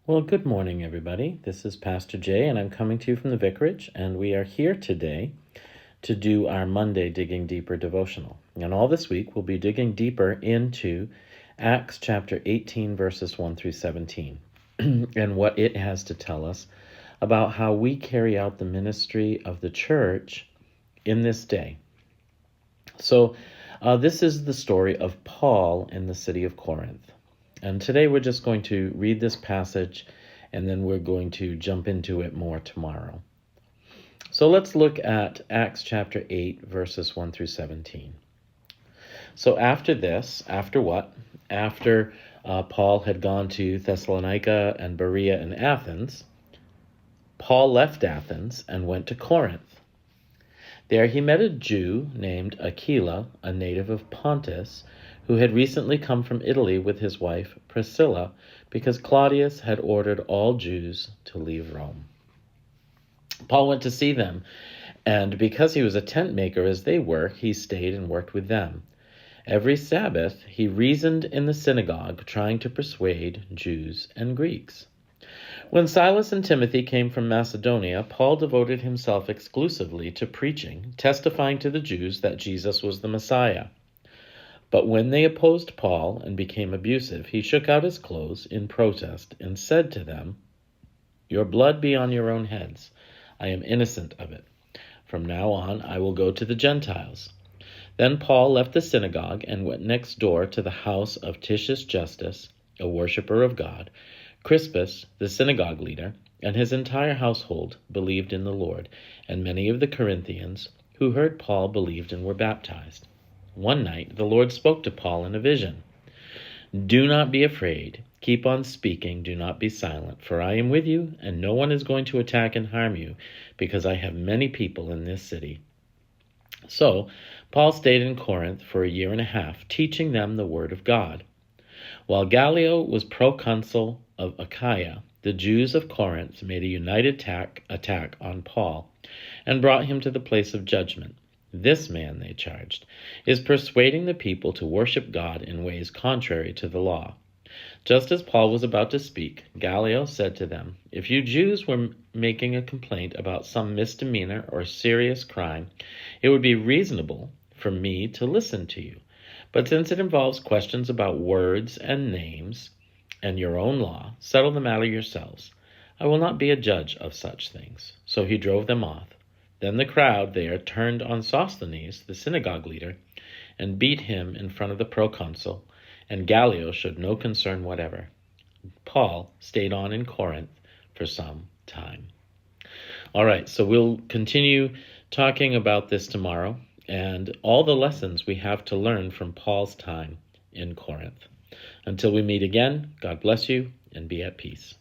Well, good morning, everybody. This is Pastor Jay, and I'm coming to you from the vicarage, and we are here today to do our Monday Digging Deeper devotional. And all this week, we'll be digging deeper into Acts chapter 18, verses 1 through 17, and what it has to tell us about how we carry out the ministry of the church in this day. So, this is the story of Paul in the city of Corinth. And today we're just going to read this passage, and then we're going to jump into it more tomorrow. So let's look at Acts chapter 8, verses 1 through 17. So after Paul had gone to Thessalonica and Berea and Athens, Paul left Athens and went to Corinth. There he met a Jew named Aquila, a native of Pontus, who had recently come from Italy with his wife Priscilla, because Claudius had ordered all Jews to leave Rome. Paul went to see them, and because he was a tent maker as they were, he stayed and worked with them. Every Sabbath he reasoned in the synagogue, trying to persuade Jews and Greeks. When Silas and Timothy came from Macedonia, Paul devoted himself exclusively to preaching, testifying to the Jews that Jesus was the Messiah. But when they opposed Paul and became abusive, he shook out his clothes in protest and said to them, "Your blood be on your own heads. I am innocent of it. From now on I will go to the Gentiles." Then Paul left the synagogue and went next door to the house of Titius Justus, a worshiper of God. Crispus, the synagogue leader, and his entire household believed in the Lord, and many of the Corinthians who heard Paul believed and were baptized. One night the Lord spoke to Paul in a vision. "Do not be afraid. Keep on speaking. Do not be silent, for I am with you, and no one is going to attack and harm you, because I have many people in this city." So Paul stayed in Corinth for a year and a half, teaching them the word of God. While Gallio was proconsul of Achaia, the Jews of Corinth made a united attack on Paul and brought him to the place of judgment. "This man," they charged, "is persuading the people to worship God in ways contrary to the law." Just as Paul was about to speak, Gallio said to them, "If you Jews were making a complaint about some misdemeanor or serious crime, it would be reasonable for me to listen to you. But since it involves questions about words and names and your own law, settle the matter yourselves. I will not be a judge of such things." So he drove them off. Then the crowd there turned on Sosthenes, the synagogue leader, and beat him in front of the proconsul, and Gallio showed no concern whatever. Paul stayed on in Corinth for some time. All right, so we'll continue talking about this tomorrow and all the lessons we have to learn from Paul's time in Corinth. Until we meet again, God bless you and be at peace.